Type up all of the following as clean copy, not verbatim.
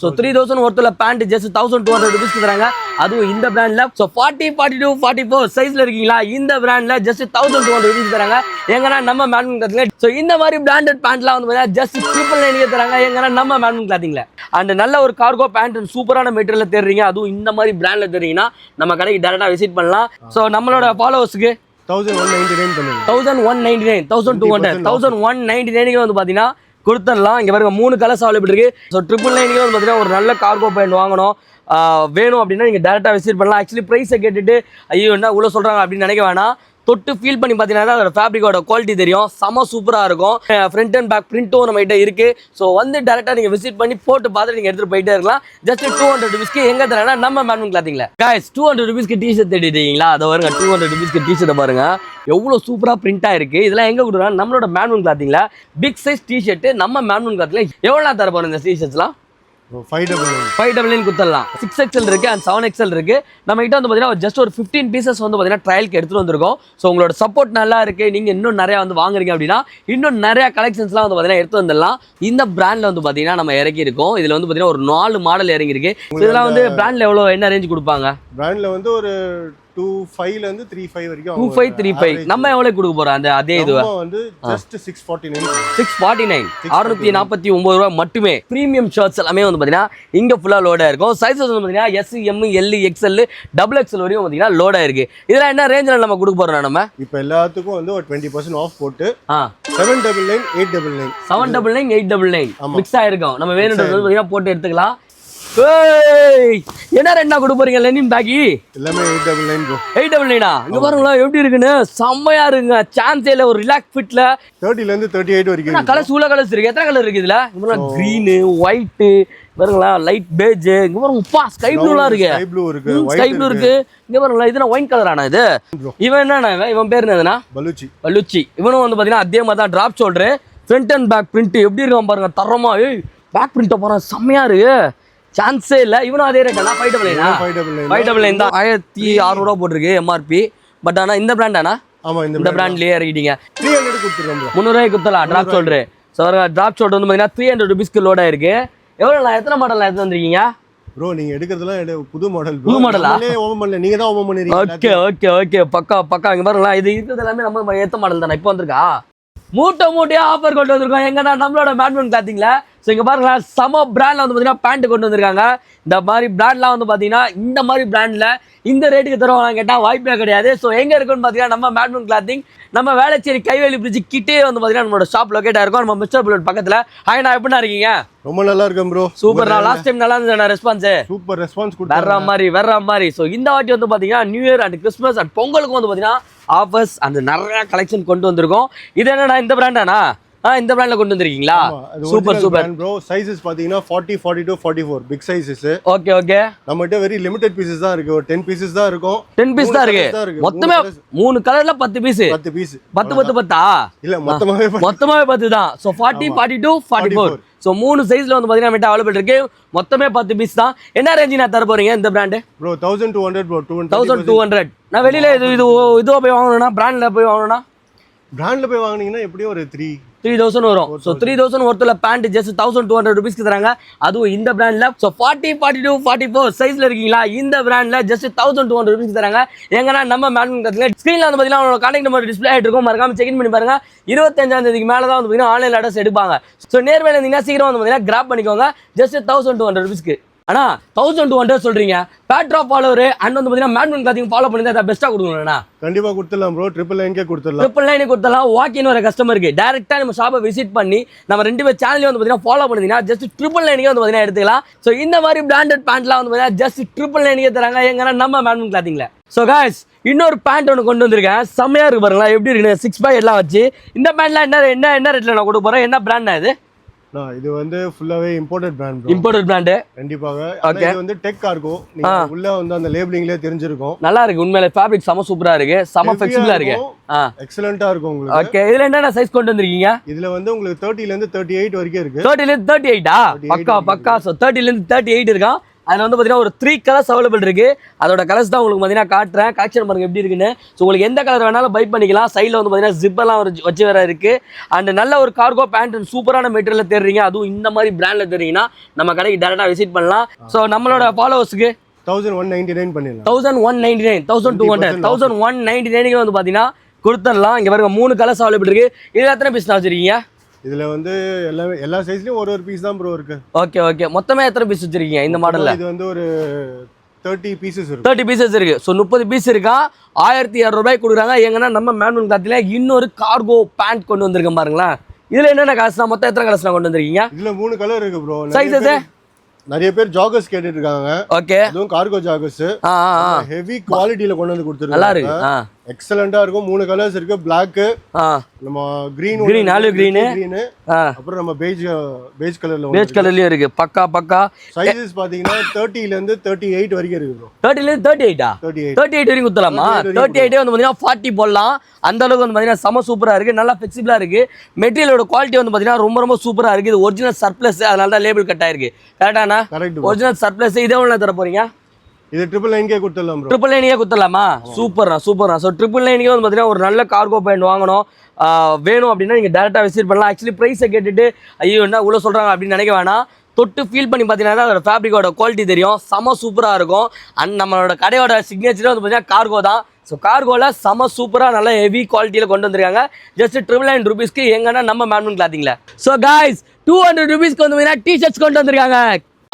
So 3000 ஒருத்தல pant just 1200 ருபீஸ்க்கு தராங்க. அதுவும் இந்த பிராண்ட்ல. ஸோ 40, 42, 44 சைஸ்ல இருக்கீங்களா, இந்த பிராண்ட்ல ஜஸ்ட் 1200 ருபீஸ் தராங்க. எங்கன்னா நம்ம மேட்மன் கிளாத்ல. ஸோ இந்த மாதிரி பிராண்டட் பேண்ட்லாம் வந்து பார்த்தீங்கன்னா ஜஸ்ட் 999 தராங்க. எங்கன்னா நம்ம மேட்மன் கிளாத்திங்ல. அண்ட் நல்ல ஒரு கார்கோ பேண்ட் சூப்பரான மெட்டீரியல்ல தேடுறீங்க, அதுவும் இந்த மாதிரி பிராண்ட்ல தேடுறீங்கன்னா நம்ம கடைக்கு டேரக்டா விசிட் பண்ணலாம். ஸோ நம்மளோட ஃபாலோவர்ஸ்க்கு 1199 பண்ணுங்க. 1199, 1200, 1199 வந்து பாத்தீங்கன்னா கொடுத்துடலாம். இங்க பாருங்க 3 கலர்ஸ் அவைலபிள் இருக்கு. ஸோ 999 வந்து பாத்தீங்கன்னா ஒரு நல்ல கார்கோ பேண்ட் வாங்கணும் வேணும் அப்படின்னா நீங்க டேரக்டா விசிட் பண்ணலாம். ஆக்சுவலி பிரைஸை கேட்டுட்டு ஐயோ என்ன உள்ள சொல்றாங்க அப்படின்னு நினைக்க வேணாம். தொட்டு ஃபீல் பண்ணி பார்த்தீங்கன்னா அதோட ஃபேப்ரிக்கோட குவாலிட்டி தெரியும். செம சூப்பராக இருக்கும். ஃப்ரண்ட் அண்ட் பேக் பிரிண்ட்டும் நம்ம கிட்ட இருக்கு. ஸோ வந்து டேரக்டாக நீங்கள் விசிட் பண்ணி போட்டு பார்த்துட்டு நீங்கள் எடுத்துகிட்டு போயிட்டே இருக்கலாம். ஜஸ்ட் 200 ருபீஸ்க்கு எங்கே தரேன்னா நம்ம மேட்மன் கிளாத்திங்ல. கைஸ் 200 ருபீஸ்க்கு டிஷர்ட் தேடிட்டீங்களா, அதை வருங்க 200 ருபீஸ்க்கு டிஷர்ட்டை பாருங்க எவ்வளோ சூப்பராக பிரிண்டாக இருக்கு. இதெல்லாம் எங்கே கொடுக்குறாங்க நம்மளோட மேட்மன் கிளாத்திங்ல. பிக் சைஸ் டிஷர்ட் நம்ம மேட்மன் கிளாத்ல எவ்வளோ தர போகிறோம் இந்த டிஷர்ட்ஸ்லாம் 599 குத்தரலாம். 6XL இருக்கு அண்ட் 7XL இருக்கு. நம்ம கிட்ட வந்து பாத்தீங்கன்னா ஜஸ்ட் ஒரு 15 பீசஸ் வந்து பாத்தீங்கன்னா ட்ரையலுக்கு எடுத்துட்டு வந்திருக்கோம். ஸோ உங்களோட சப்போர்ட் நல்லா இருக்கு, நீங்க இன்னும் நிறைய வந்து வாங்குறீங்க அப்படின்னா இன்னும் நிறைய கலெக்ஷன்ஸ்லாம் வந்து பாத்தீங்கன்னா எடுத்து வந்துடலாம். இந்த பிராண்ட்ல வந்து பாத்தீங்கன்னா நம்ம இறக்கி இருக்கோம். இதுல வந்து பாத்தீங்கன்னா ஒரு 4 மாடல் இறங்கி இருக்கு. இதெல்லாம் வந்து பிராண்ட்ல எவ்வளவு என்ன ரேஞ்ச் கொடுப்பாங்க? பிராண்ட்ல வந்து ஒரு 25 ல இருந்து 35 வரைக்கும் 25, 35 நம்ம எவ்வளவு கொடுக்க போறோம்? அந்த அதே இதுவா வந்து ஜஸ்ட் 649 649 ரூபாய் மட்டுமே. பிரீமியம் ஷர்ட்ஸ் எல்லாமே வந்து பாத்தீங்கன்னா இங்க ஃபுல்லா லோடா இருக்கும். சைஸஸ் வந்து பாத்தீங்கன்னா S, M, L, XL, XXL வரையும் பாத்தீங்கன்னா லோடா இருக்கு. இதெல்லாம் என்ன ரேஞ்சில நம்ம கொடுக்க போறோம்? நம்ம இப்போ எல்லாத்துக்கும் வந்து ஒரு 20% ஆஃப் போட்டு 799, 899, 799, 899 மிக்ஸ் ஆயிருக்கும். நம்ம வேணும்ன்றது வந்து பாத்தீங்கன்னா போட்டு எடுத்துக்கலாம். என்ன ரெண்டா கொடுக்க போறீங்க? லெனின் பேக்கி எல்லாமே 899 ப்ரோ. 899 இங்க பாருங்களா எப்படி இருக்குன்னு. செம்மையா இருக்குங்க. சான்ஸே இல்ல. ஒரு ரிலாக்ஸ் ஃபிட்ல 30 ல இருந்து 38 வரைக்கும் கலர்ஸ் உள்ள கலர்ஸ் இருக்கு. எத்தனை கலர் இருக்கு இதுல? கிரீன், ஒயிட், பாருங்களா லைட் பேஜ், இங்க பாருங்க பா ஸ்கை ப்ளூலாம் இருக்கு. ஸ்கை ப்ளூ இருக்கு. இங்க பாருங்களா இது ஒயின் கலர் ஆனா இது. இவன் என்னன்னா இவன் பேர் என்னதுன்னா பலுச்சி. இவனும் வந்து பாத்தீங்கன்னா அதே மாதிரி தான் drop shoulder, front and back print எப்படி இருக்கான் பாருங்க தரமா. பேக் பிரிண்ட்டை பாருங்க செம்மையா இருக்கு. சான்ஸே இல்ல. இவனும் அதே ரேட் தான் 599 தான். 1600 ரூபா போட்டிருக்கு எம்ஆர்பி. பட் ஆனா இந்த பிராண்ட் ஆனா இந்த பிராண்ட்லயே இறக்கிட்டீங்க. 300 கொடுத்துறோம். 300 ரூபாய்க்கு கொடுத்தலாம் drop shoulder. So drop shoulder வந்து பாத்தீங்கன்னா 300 ருபீஸ்க்கு லோடா இருக்கு. எவ்வளோ எத்தனை மாடல் எடுத்து வந்திருக்கீங்க ப்ரோ? நீங்க எடுக்கிறதுலாம் புது மாடல். புது மாடலா? ஓபன் பண்ணல, நீங்க தான் ஓபன் பண்ணிருக்கீங்க. ஓகே பக்கா இங்க பாருங்களா. இது இருக்கிறது எல்லாமே நம்ம ஏத்த மாடல் தானே. இப்போ வந்திருக்கா மூட்டையா ஆஃபர் கொண்டு வந்திருக்கோம். எங்கன்னா நம்மளோட மேட்மன் கிளாத்திங்ல. ஸோ இங்க பாருங்களா சம பிராண்ட்ல வந்து பாத்தீங்கன்னா பேண்ட் கொண்டு வந்திருக்காங்க. இந்த மாதிரி பிராண்ட்லாம் வந்து பாத்தீங்கன்னா இந்த மாதிரி பிராண்ட்ல இந்த ரேட்டுக்கு தருவாங்க கேட்டா வாய்ப்பே கிடையாது. ஸோ எங்க இருக்குன்னு பாத்தீங்கன்னா நம்ம மேட்மன் கிளாத்திங் நம்ம வேளச்சேரி கைவேலி பிரிட்ஜ் கிட்டே வந்து பாத்தீங்கன்னா நம்மளோட ஷாப் லொகேட் ஆயிருக்கும். நம்ம மிஸ்டர் புல்லட் பக்கத்துல. ஹாய் நான் எப்படின்னா இருக்கீங்க? ரொம்ப நல்லா இருக்கேன் ப்ரோ. சூப்பர். நான் லாஸ்ட் டைம் நல்லா இருந்தது ரெஸ்பான்ஸ். சூப்பர் ரெஸ்பான்ஸ் கொடுத்தாங்க. வேற மாதிரி. ஸோ இந்த வாட்டி வந்து பாத்தீங்கன்னா new year and Christmas and பொங்கலுக்கு வந்து பாத்தீங்கன்னா ஆஃபர்ஸ் அந்த நிறைய கலெக்ஷன் கொண்டு வந்திருக்கோம். இது என்னன்னா இந்த பிராண்டானா இந்த பிராண்ட்ல கொண்டு வந்திருக்கீங்களா? Super bro. சைஸஸ் பாத்தீங்கன்னா 40, 42, 44 பிக் சைஸஸ். ஓகே நம்ம கிட்ட வெரி லிமிட்டட் பீசஸ் தான் இருக்கு. ஒரு 10 பீசஸ் தான் இருக்கும். 10 பீஸ் தான் இருக்கு. மொத்தமே 3 கலர்ல 10 பீஸ். 10 இல்ல மொத்தமாவே 10 தான். சோ 40, 42, 44 சோ 3 சைஸ்ல வந்து பாத்தீங்கன்னா நம்மட்ட அவைலபிள் இருக்கு. மொத்தமே 10 பீஸ் தான். என்ன ரேஞ்ச் நான் தர போறீங்க இந்த பிராண்ட்? Bro 1200 bro. 1200. நான் வெளியில இதுவா போய் வாங்கணும்னா பிராண்ட்ல போய் வாங்கணும்னா பிராண்ட்ல போய் வாங்குனீங்கன்னா எப்படியும் ஒரு 3000 வரும். ஸோ 3000 ஒருத்தல பேண்ட் ஜஸ்ட் 1200 ருபீஸ்க்கு தராங்க. அதுவும் இந்த பிராண்ட்ல. ஸோ 40, 42, 44 சைஸ்ல இருக்கீங்களா, இந்த பிராண்ட்ல ஜஸ்ட் 1200 ருபீஸ்க்கு தராங்க. எங்கன்னா நம்ம மேட்மன் கிளாத்ல. ஸ்கிரீன்ல வந்து பாத்தீங்கன்னா அவங்களோட கான்டாக்ட் நம்பர் டிஸ்பிளே ஆயிட்டு இருக்கும். மறக்காம செக் இன் பண்ணி பாருங்க. 25ஆம் தேதிக்கு மேல தான் வந்து பாத்தீங்கன்னா ஆன்லைன் ஆர்டர்ஸ் எடுப்பாங்க. ஸோ நேர்மையில இருந்தீங்கன்னா சீக்கிரம் வந்து பாத்தீங்கன்னா கிராப் பண்ணிக்கோங்க. ஜஸ்ட் 1200 ருபீஸ்க்கு. ஆனா 1200 சொல்றீங்க. பேட்ரா ஃபாலோவர் அண்ட் வந்து பாத்தீங்கன்னா மேட்மன் கிளாத்திங் ஃபாலோ பண்ணி தான் பெஸ்ட்டா கொடுக்கணும்னா கண்டிப்பா கொடுத்துடலாம் ப்ரோ. 999 கொடுத்துடலாம். 999 கொடுத்தலாம். வாக்கின் வர கஸ்டமருக்கு டைரக்டா நம்ம ஷாப்பை விசிட் பண்ணி நம்ம 2 பேர் சேனலையும் வந்து பாத்தீங்கன்னா ஃபாலோ பண்ணிட்டீங்கன்னா ஜஸ்ட் 999 வந்து பாத்தீங்கன்னா எடுத்துக்கலாம். ஸோ இந்த மாதிரி பிராண்டட் பேண்ட்லாம் வந்து பாத்தீங்கன்னா ஜஸ்ட் 999 தராங்க. எங்கன்னா நம்ம மேட்மன் கிளாத்திங்ல. ஸோ காய்ஸ் இன்னொரு பேண்ட் ஒன்று கொண்டு வந்திருக்கேன். செம்மையா இருக்கு பாருங்களா எப்படி இருக்கு. 6 பாய் எல்லாம் வச்சு இந்த பேண்ட்லாம் என்ன ரேட்ல நான் கொடுக்க போறேன்? என்ன பிராண்ட் இது? இது வந்து ஃபுல்லாவே இம்போர்ட்டட் பிராண்ட். இம்போர்ட்டட் பிராண்ட் கண்டிப்பாக. இது வந்து டெக் கார்கோ. நீங்க உள்ள வந்து அந்த லேபிளிங்லயே தெரிஞ்சிருக்கும். நல்லா இருக்கு. உண்மையிலே ஃபேப்ரிக் செம சூப்பரா இருக்கு. செம ஃபிளெக்சிபிளா இருக்கு. எக்ஸலென்ட்டா இருக்கும் உங்களுக்கு. ஓகே. இதுல என்னென்ன சைஸ் கொண்டு வந்திருக்கீங்க? இதுல வந்து உங்களுக்கு 30 ல இருந்து 38 வரைக்கும் இருக்கு. 30 ல இருந்து 38 பக்கா. சோ 30 ல இருந்து 38 இருக்கா. அதில் வந்து பார்த்தீங்கன்னா ஒரு 3 கலர்ஸ் அவைலபிள் இருக்குது. அதோட கலர்ஸ் தான் உங்களுக்கு பார்த்தீங்கன்னா காட்டுறேன். கலெக்ஷன் பாருங்க எப்படி இருக்குன்னு. ஸோ உங்களுக்கு எந்த கலர் வேணாலும் பை பண்ணிக்கலாம். சைடில் வந்து பார்த்தீங்கன்னா ஜிப்பெல்லாம் வச்சு வேறு இருக்குது. அண்ட் நல்ல ஒரு கார்கோ பேண்ட் சூப்பரான மெட்டீரியலில் தேடுறீங்க, அதுவும் இந்த மாதிரி பிராண்டில் தேடுறீங்கன்னா நம்ம கடைக்கு டேரெக்டாக விசிட் பண்ணலாம். ஸோ நம்மளோட ஃபாலோவர்ஸுக்கு 1199 பண்ணிடலாம். 1199 1200 1199 வந்து பார்த்தீங்கன்னா கொடுத்துடலாம். இங்கே பாருங்க 3 கலர்ஸ் அவைலபிள் இருக்குது. இதில் எத்தனை பீஸ் நான் வச்சுருக்கீங்க? இதுல வந்து எல்லா சைஸ்லயும் ஒரு பீஸ் தான் ப்ரோ இருக்கு. ஓகே மொத்தமே எத்தனை பீஸ் வச்சிருக்கீங்க இந்த மாடல்ல? இது வந்து ஒரு 30 பீசஸ் இருக்கு. 30 பீசஸ் இருக்கு. ஸோ 30 பீஸ் இருக்கா, 1200 ரூபாய் கொடுக்குறாங்க. எங்கன்னா நம்ம மேனுவல் கிளாத்ல இன்னொரு கார்கோ பேண்ட் கொண்டு வந்திருக்கேன் பாருங்களேன். இதுல என்னென்ன கலர்ஸ் தான், மொத்தம் எத்தனை கலர்ஸ் நான் கொண்டு வந்திருக்கீங்க? இதுல 3 கலர் இருக்கு ப்ரோ. சைஸஸ் நிறைய பேர் ஜாகர்ஸ் கேட்டுட்டு இருக்காங்க. ஓகே, அதுவும் கார்கோ ஜாகர்ஸ் ஹெவி குவாலிட்டில கொண்டு வந்து கொடுத்துருக்காங்க. நல்லா இருக்கு, எக்ஸலென்ட்டா இருக்கும். 3 கலர்ஸ் இருக்கு. Black, நம்ம green, ஆலிவ் green, அப்புறம் நம்ம beige கலர்லயும் இருக்கு. பக்கா சைஸஸ் பாத்தீங்கன்னா 30 ல இருந்து 38 வரைக்கும் இருக்கு ப்ரோ. 30 ல இருந்து 38 38 வரைக்கும் குத்தலாமா? 38 வந்து பாத்தீங்கன்னா 40 போடலாம். அந்த அளவுக்கு வந்து பாத்தீங்கன்னா செம சூப்பரா இருக்கு, நல்லா ஃபிளெக்சிபிளா இருக்கு. மெட்டீரியலோட குவாலிட்டி வந்து பாத்தீங்கன்னா ரொம்ப சூப்பரா இருக்கு. இது ஒரிஜினல் சர்ப்ளஸ், அதனால தான் லேபிள் கட் ஆயிருக்கு. கரெக்டானா? Original surplus. இதே எவ்வளவு தர போறீங்க? இது 999 கொடுத்துடலாம் ப்ரோ. 999 கொடுத்துடலாமா? சூப்பர்ண்ணா. ஸோ 999 வந்து பார்த்தீங்கன்னா ஒரு நல்ல கார்கோ பேண்ட் வாங்கணும் வேணும் அப்படின்னா நீங்கள் டேரெக்டாக விசிட் பண்ணலாம். ஆக்சுவலி ப்ரைஸை கேட்டுட்டு ஐயோ என்ன இவ்வளோ சொல்கிறாங்க அப்படின்னு நினைக்க வேணாம். தொட்டு ஃபீல் பண்ணி பார்த்தீங்கன்னா அதோட ஃபேப்ரிக்கோட குவாலிட்டி தெரியும், செம சூப்பராக இருக்கும். அண்ட் நம்மளோட கடையோட சிக்னேச்சரே வந்து பார்த்தீங்கன்னா கார்கோ தான். ஸோ கார்கோவில் செம சூப்பராக நல்ல ஹெவி குவாலிட்டியில் கொண்டு வந்திருக்காங்க. ஜஸ்ட் 999 ருபீஸ்க்கு எங்கன்னா நம்ம மேனுவல் கிளாத்திங்கில். ஸோ காய்ஸ் 200 ருபீஸ்க்கு வந்து பார்த்தீங்கன்னா டிஷர்ட்ஸ் கொண்டு வந்திருக்காங்க.